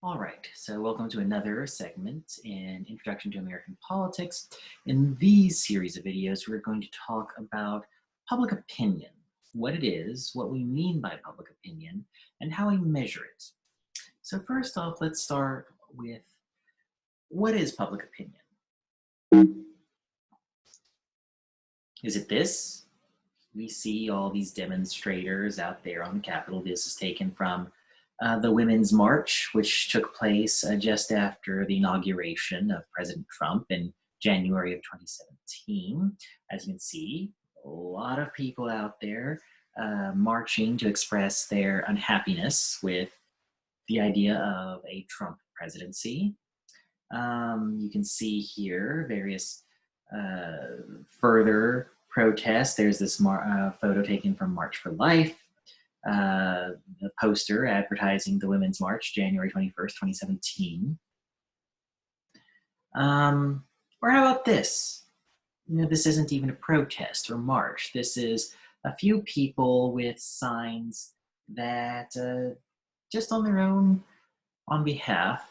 All right, so welcome to another segment in Introduction to American Politics. In these series of videos, we're going to talk about public opinion, what it is, what we mean by public opinion, and how we measure it. So first off, let's start with what is public opinion? Is it this? We see all these demonstrators out there on the Capitol. This is taken from the Women's March, which took place just after the inauguration of President Trump in January of 2017. As you can see, a lot of people out there marching to express their unhappiness with the idea of a Trump presidency. You can see here various further protests. There's this photo taken from March for Life. The poster advertising the Women's March, January 21st, 2017. Or how about this? This isn't even a protest or march. This is a few people with signs that just on their own behalf,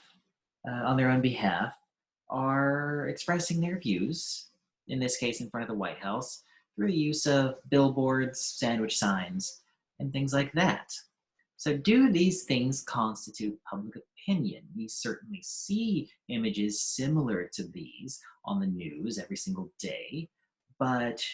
are expressing their views, in this case in front of the White House, through the use of billboards, sandwich signs, and things like that. So do these things constitute public opinion? We certainly see images similar to these on the news every single day, but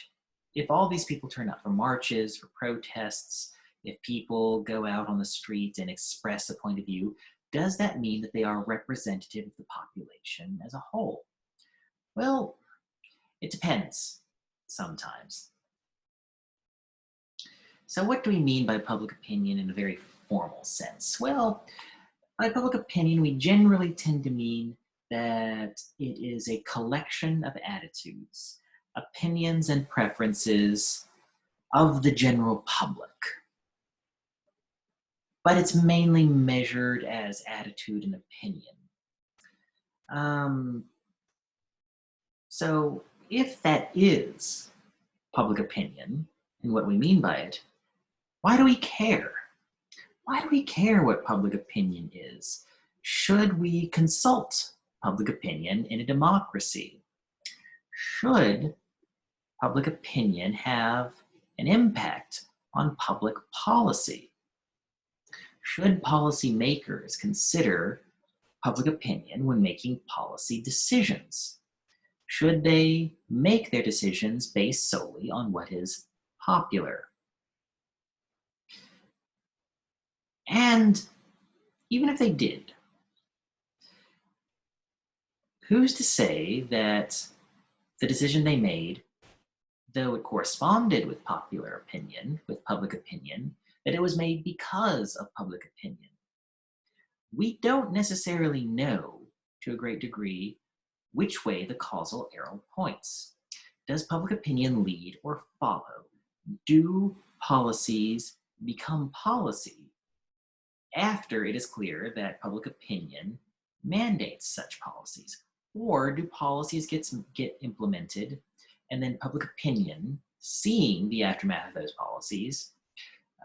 if all these people turn out for marches, for protests, if people go out on the street and express a point of view, does that mean that they are representative of the population as a whole? Well, it depends sometimes. So what do we mean by public opinion in a very formal sense? Well, by public opinion, we generally tend to mean that it is a collection of attitudes, opinions, and preferences of the general public. But it's mainly measured as attitude and opinion. So if that is public opinion, and what we mean by it, why do we care? Why do we care what public opinion is? Should we consult public opinion in a democracy? Should public opinion have an impact on public policy? Should policymakers consider public opinion when making policy decisions? Should they make their decisions based solely on what is popular? And even if they did, who's to say that the decision they made, though it corresponded with popular opinion, with public opinion, that it was made because of public opinion? We don't necessarily know, to a great degree, which way the causal arrow points. Does public opinion lead or follow? Do policies become policy after it is clear that public opinion mandates such policies? Or do policies get implemented and then public opinion, seeing the aftermath of those policies,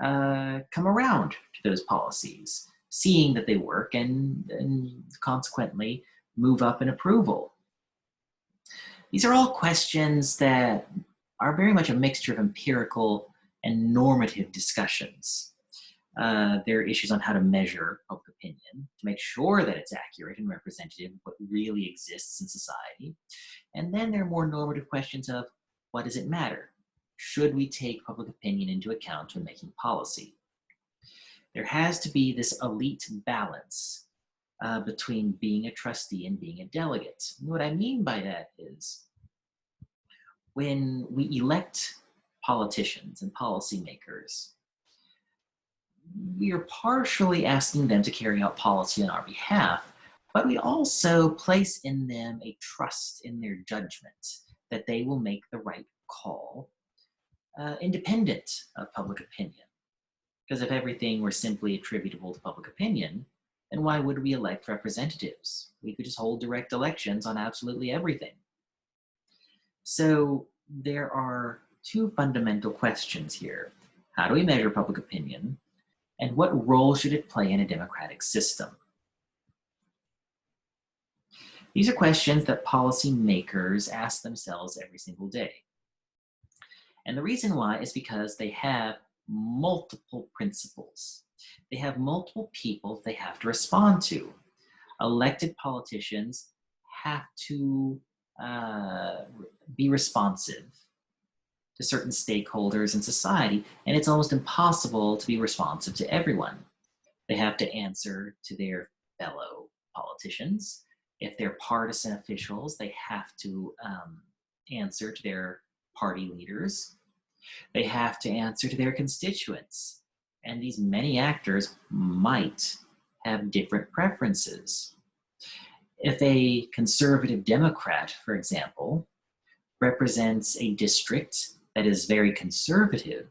come around to those policies, seeing that they work and consequently move up in approval? These are all questions that are very much a mixture of empirical and normative discussions. There are issues on how to measure public opinion to make sure that it's accurate and representative of what really exists in society. And then there are more normative questions of what does it matter? Should we take public opinion into account when making policy? There has to be this elite balance between being a trustee and being a delegate. And what I mean by that is when we elect politicians and policymakers, we are partially asking them to carry out policy on our behalf, but we also place in them a trust in their judgment that they will make the right call, independent of public opinion. Because if everything were simply attributable to public opinion, then why would we elect representatives? We could just hold direct elections on absolutely everything. So there are two fundamental questions here. How do we measure public opinion? And what role should it play in a democratic system? These are questions that policymakers ask themselves every single day. And the reason why is because they have multiple principles. They have multiple people they have to respond to. Elected politicians have to be responsive to certain stakeholders in society, and it's almost impossible to be responsive to everyone. They have to answer to their fellow politicians. If they're partisan officials, they have to answer to their party leaders. They have to answer to their constituents. And these many actors might have different preferences. If a conservative Democrat, for example, represents a district that is very conservative,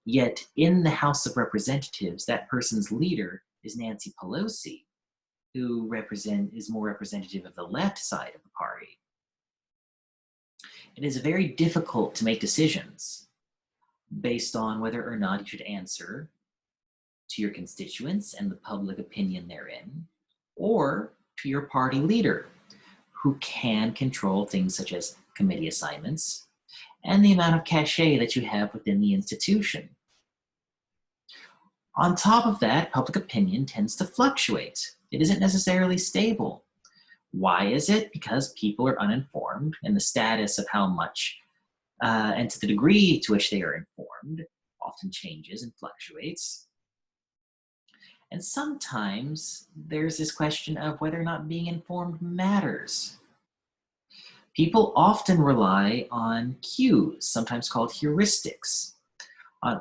yet in the House of Representatives, that person's leader is Nancy Pelosi, who is more representative of the left side of the party. It is very difficult to make decisions based on whether or not you should answer to your constituents and the public opinion therein, or to your party leader, who can control things such as committee assignments and the amount of cachet that you have within the institution. On top of that, public opinion tends to fluctuate. It isn't necessarily stable. Why is it? Because people are uninformed, and the status of how much and to the degree to which they are informed often changes and fluctuates. And sometimes there's this question of whether or not being informed matters. People often rely on cues, sometimes called heuristics,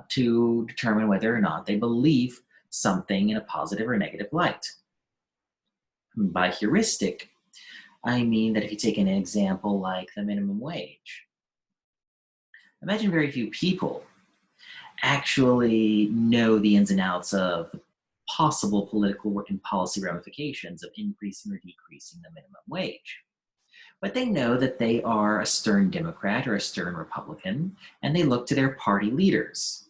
to determine whether or not they believe something in a positive or negative light. By heuristic, I mean that if you take an example like the minimum wage, imagine very few people actually know the ins and outs of the possible political and policy ramifications of increasing or decreasing the minimum wage. But they know that they are a stern Democrat or a stern Republican, and they look to their party leaders.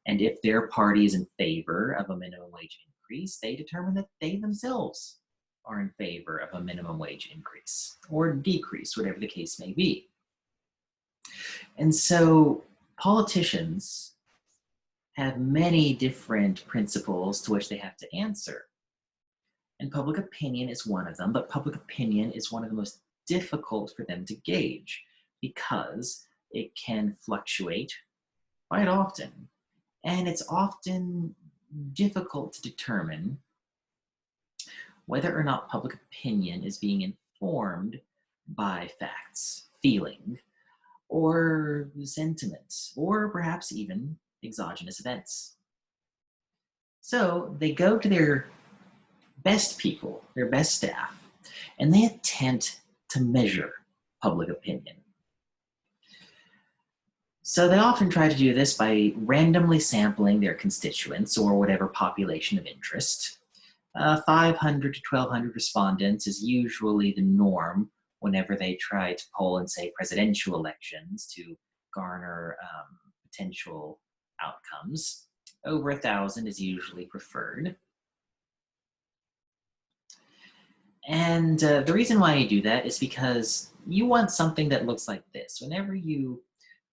And if their party is in favor of a minimum wage increase, they determine that they themselves are in favor of a minimum wage increase or decrease, whatever the case may be. And so politicians have many different principles to which they have to answer. And public opinion is one of them, but public opinion is one of the most difficult for them to gauge because it can fluctuate quite often. And it's often difficult to determine whether or not public opinion is being informed by facts, feeling, or sentiment, or perhaps even exogenous events. So they go to their best people, their best staff, and they attempt to measure public opinion. So they often try to do this by randomly sampling their constituents or whatever population of interest. 500 to 1,200 respondents is usually the norm whenever they try to poll in, say, presidential elections to garner potential outcomes. Over 1,000 is usually preferred. And the reason why you do that is because you want something that looks like this. Whenever you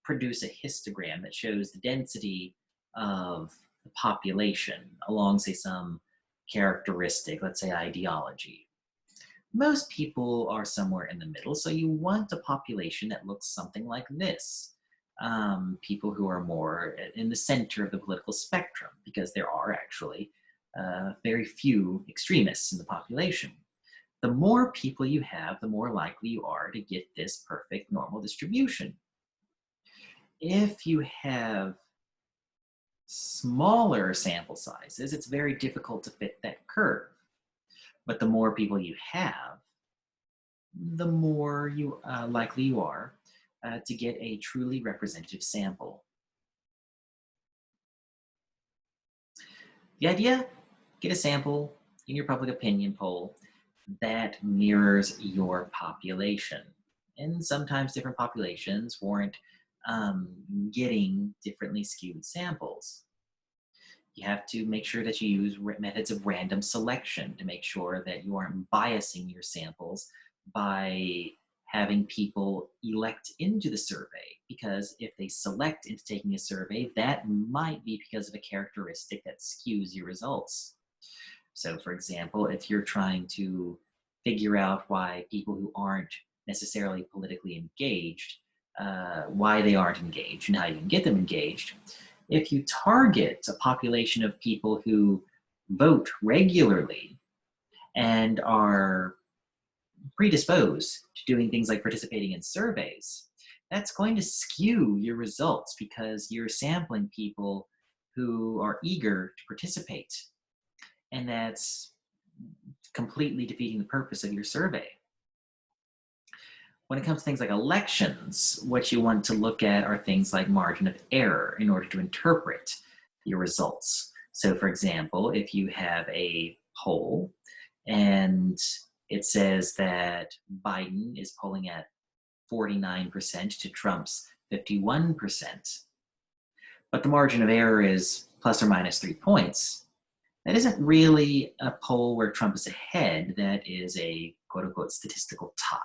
produce a histogram that shows the density of the population along, say, some characteristic, let's say ideology, most people are somewhere in the middle, so you want a population that looks something like this. People who are more in the center of the political spectrum, because there are actually very few extremists in the population. The more people you have, the more likely you are to get this perfect normal distribution. If you have smaller sample sizes, it's very difficult to fit that curve. But the more people you have, the more likely you are to get a truly representative sample. The idea, get a sample in your public opinion poll that mirrors your population. And sometimes different populations warrant getting differently skewed samples. You have to make sure that you use methods of random selection to make sure that you aren't biasing your samples by having people elect into the survey. Because if they select into taking a survey, that might be because of a characteristic that skews your results. So, for example, if you're trying to figure out why people who aren't necessarily politically engaged, why they aren't engaged and how you can get them engaged, if you target a population of people who vote regularly and are predisposed to doing things like participating in surveys, that's going to skew your results because you're sampling people who are eager to participate. And that's completely defeating the purpose of your survey. When it comes to things like elections, what you want to look at are things like margin of error in order to interpret your results. So for example, if you have a poll and it says that Biden is polling at 49% to Trump's 51%, but the margin of error is plus or minus 3 points, that isn't really a poll where Trump is ahead. That is a quote unquote statistical tie.